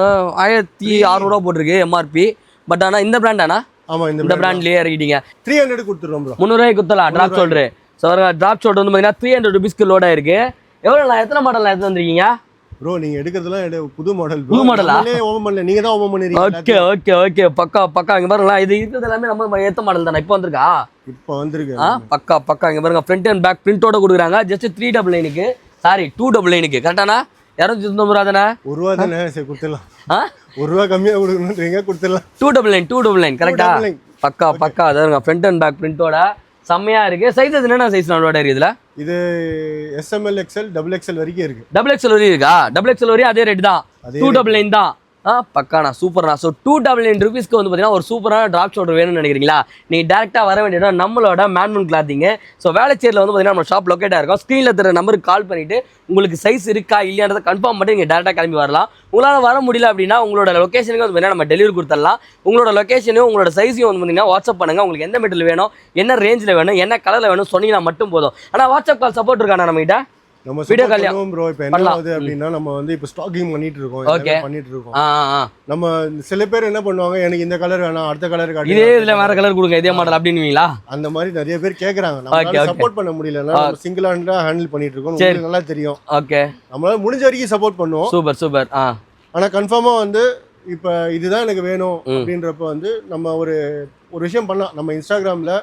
1600 ரூபாய் போட்டுருக்கு MRP பட் ஆனால் இந்த பிராண்டானா ஆமா இந்த பிராண்ட்லேயே இறக்கிட்டீங்க 300 கொடுத்துறோம் ப்ரோ. 300 கொடுத்தலாம் drop shoulder. So drop shoulder வந்து பார்த்தீங்கன்னா 300 ருபீஸ்க்கு லோட் ஆயிருக்கு. எவ்வளோ எத்தனை மாடல் எடுத்து வந்திருக்கீங்க ப்ரோ? நீங்க எடுக்கிறதுலாம் புது மாடல். புது மாடலா? ஓபன் பண்ணல, நீங்க தான் ஓபன் பண்ணிருக்கீங்க. ஓகே ஓகே ஓகே பக்கா பக்கா. இங்க பாருங்களா, இது இருக்கிறது எல்லாமே நம்ம ஏத்த மாடல் தானே. இப்போ வந்திருக்கா? இப்போ வந்திருக்கு. பக்கா பக்கா. இங்க பாருங்க, ஃப்ரண்ட் அண்ட் பேக் பிரிண்டோட கொடுக்குறாங்க. Just 399க்கு, sorry 299க்கு. கரெக்டானா? 299 ரூபா தானே? ஒரு ரூபா தானே, சரி கொடுத்துடலாம். ஒரு ரூபா கம்மியா கொடுக்கணும்ன்றீங்க, கொடுத்துடலாம். 299 கரெக்டா? பக்கா பக்கா. அதான் ஃப்ரண்ட் அண்ட் பேக் பிரிண்டோட செம்மையா இருக்கு. சைஸ் என்னென்ன சைஸ் நம்மளோட இருக்கு இதுல? இது SML XL XXL வரைக்கும் இருக்கு. XXL வரையும் இருக்கா? XXL வரையும் அதே ரேட் தான், 299 தான். பக்காண்ணா, சூப்பர்ண்ணா. ஸோ 299 ருபீஸ்க்கு வந்து பார்த்தீங்கன்னா ஒரு சூப்பரான ட்ராப் ஷோல்டர் வேணும்னு நினைக்கிறீங்களா? நீங்கள் டேரெக்டாக வர வேண்டிய இடம் நம்மளோட மேன்மன் கிளாத்திங்க. ஸோ வேளச்சேரியில் வந்து பார்த்தீங்கன்னா நம்ம ஷாப் லொக்கேட்டாக இருக்கும். ஸ்க்ரீனில் தர நம்பருக்கு கால் பண்ணிவிட்டு உங்களுக்கு சைஸ் இருக்கா இல்லையான்றதை கன்ஃபார்ம் பண்ணி நீங்கள் டேரெக்டாக கிளம்பி வரலாம். உங்களால் வர முடியல அப்படின்னா உங்களோட லொக்கேஷனுக்கு வந்து பார்த்தீங்கன்னா நம்ம டெலிவரி கொடுத்துடலாம். உங்களோட லொக்கேஷனையும் உங்களோட சைஸையும் வந்து பார்த்தீங்கன்னா வாட்ஸ்அப் பண்ணுங்கள். உங்களுக்கு எந்த மெட்டீரியல் வேணும், என்ன ரேஞ்சில் வேணும், என்ன கலரில் வேணும் சொன்னீங்கன்னா மட்டும் போதும். ஆனால் வாட்ஸ்அப் கால் சப்போர்ட் இருக்காண்ணா நம்மகிட்ட? நம்ம வீடியோ கால் ப்ரோ. இப்போ என்ன ஆகுது அப்படின்னா, நம்ம வந்து இப்போ ஸ்டாக்கிங் பண்ணிட்டு இருக்கோம், பண்ணிட்டு இருக்கோம். நம்ம சில பேர் என்ன பண்ணுவாங்க, எனக்கு இந்த கலர் வேணாம், அடுத்த கலர் காட்டுங்க, இதே இதுல வேற கலர் கொடுங்க, இதே மாடல் அப்படின்னுவீங்களா? அந்த மாதிரி நிறைய பேர் கேக்குறாங்க. நம்ம சப்போர்ட் பண்ண முடியலன்னா நம்ம சிங்கிள் ஹேண்டா ஹேண்டில் பண்ணிட்டு இருக்கோம். உங்களுக்கு நல்லா தெரியும். ஓகே, நம்மளால முடிஞ்ச வரைக்கும் சப்போர்ட் பண்ணுவோம். Super super. ஆனா கன்ஃபார்மா வந்து இப்போ இதுதான் எனக்கு வேணும் அப்படின்றப்ப வந்து நம்ம ஒரு விஷயம் பண்ணலாம். நம்ம இன்ஸ்டாகிராம்ல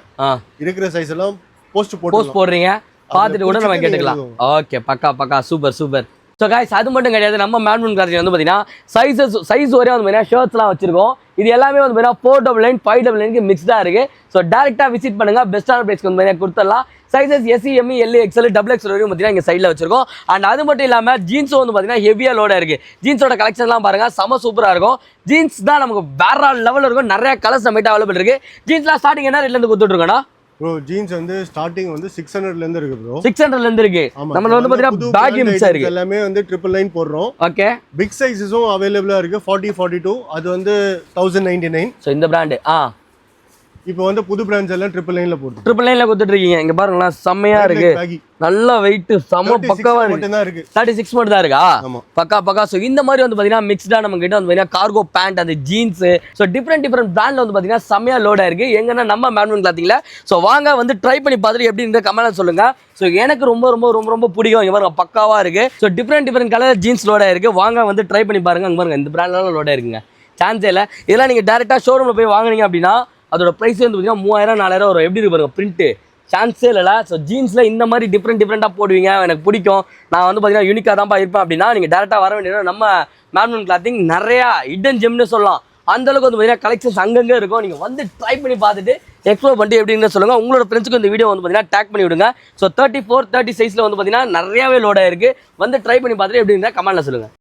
இருக்கிற சைஸ் எல்லாம் போஸ்ட் போடுறீங்க, பார்த்துட்டு கூட நம்ம கேட்டுக்கலாம். ஓகே, பக்கா பக்கா, சூப்பர் சூப்பர். ஸோ கைஸ், அது மட்டும் கிடையாது, நம்ம மேன்மன் கிளாத்திங் வந்து பார்த்தீங்கன்னா சைஸ் வரையும் வந்து பார்த்தீங்கன்னா ஷர்ட்ஸ்லாம் வச்சிருக்கோம். இது எல்லாமே வந்து பார்த்தீங்கன்னா 499 599க்கு மிக்ஸ்டாக இருக்குது. ஸோ டேரெக்டாக விசிட் பண்ணுங்கள். பெஸ்ட்டான ப்ரைஸ்க்கு வந்து பார்த்தீங்கன்னா கொடுத்துடலாம். Sizes SE ME LE XL XXL வரையும் பார்த்தீங்கன்னா இங்கே சைடில் வச்சிருக்கோம். அண்ட் அது மட்டும் இல்லாமல் ஜீன்ஸும் வந்து பார்த்தீங்கன்னா ஹெவியாக லோடாக இருக்குது. ஜீன்ஸோட கலெக்ஷன்லாம் பாருங்கள், செம சூப்பராக இருக்கும். ஜீன்ஸ் தான் நமக்கு வேற லெவலில் இருக்கும். நிறைய கலர்ஸ் நம்மகிட்ட அவைலபிள் இருக்குது. ஜீன்ஸ்லாம் ஸ்டார்டிங் என்ன ரேட்லேருந்து கொடுத்துட்ருக்கோண்ணா? ப்ரோ ஜீன்ஸ் வந்து ஸ்டார்டிங் வந்து 600ல இருந்து இருக்கு ப்ரோ. 600ல இருந்து இருக்கு. நம்ம வந்து பாத்தீங்கன்னா பேக் மிக்ஸ் இருக்கு. எல்லாமே வந்து 999 போடுறோம். ஓகே, பிக் சைஸஸும் அவேலபிளா இருக்கு. 40 42 அது வந்து 1099. சோ இந்த பிராண்ட் இப்போ வந்து புது பிராண்ட்ஸ் எல்லாம் 999ல போடுது. 999ல கொடுத்துட்டு இருக்கீங்க. இங்க பாருங்களா, செம்மையா இருக்கு. நல்ல வெயிட், செம பக்காவா இருக்கு. 36 மட்டும் தான் இருக்கா? பக்கா பக்கா. சோ இந்த மாதிரி வந்து பாத்தீங்கன்னா மிக்ஸ்டா நம்ம கிட்ட வந்து பாத்தீங்கன்னா கார்கோ பேண்ட், அந்த ஜீன்ஸ், சோ டிஃபரெண்ட் பிராண்ட்ல வந்து பாத்தீங்கன்னா செம்மையா லோடா இருக்கு. எங்கன்னா நம்ம மேன்மன் கிளாத்திங்ல. சோ வாங்க வந்து ட்ரை பண்ணி பார்த்துட்டு எப்படின்ற கமெண்ட்ல சொல்லுங்க. சோ எனக்கு ரொம்ப ரொம்ப ரொம்ப ரொம்ப பிடிக்கும். இங்க பாருங்க, பக்காவா இருக்கு. சோ டிஃபரெண்ட் கலர் ஜீன்ஸ் லோடா இருக்கு. வாங்க வந்து ட்ரை பண்ணி பாருங்க. இங்க பாருங்க, இந்த பிராண்ட்லாம் லோடா இருக்குங்க, சான்ஸே இல்லை. இதெல்லாம் நீங்க டேரக்டா ஷோரூம்ல போய் வாங்குனீங்க அப்படின்னா அதோட ப்ரைஸ் வந்து பார்த்தீங்கன்னா 3000 4000 வரும். எப்படி இருக்கு பாருங்க, பிரிண்ட்டு சான்ஸே இல்லை. ஸோ ஜீன்ஸில் இந்த மாதிரி டிஃப்ரெண்ட்டாக போடுவீங்க, எனக்கு பிடிக்கும். நான் வந்து பார்த்தீங்கன்னா யூனிக்காக தான்ப்பா இருப்பேன் அப்படின்னா நீங்கள் டேரெக்டாக வர வேண்டியது நம்ம மேன்மன் கிளாத்திங். நிறையா ஹிடன் ஜெம்னு சொல்லலாம். அந்தளவுக்கு வந்து பார்த்தீங்கன்னா கலெக்ஷன்ஸ் அங்கங்கே இருக்கும். நீங்கள் வந்து ட்ரை பண்ணி பார்த்துட்டு எக்ஸ்ப்ளோர் பண்ணிட்டு எப்படின்னு சொல்லுங்கள். உங்களோட ஃப்ரெண்ட்ஸுக்கு இந்த வீடியோ வந்து பார்த்தீங்கன்னா டேக் பண்ணி விடுங்க. ஸோ 34 30 சைஸில் வந்து பார்த்தீங்கன்னா நிறையாவே லோடாக இருக்குது. வந்து ட்ரை பண்ணி பார்த்துட்டு எப்படின்னா கமெண்ட்டில் சொல்லுங்கள்.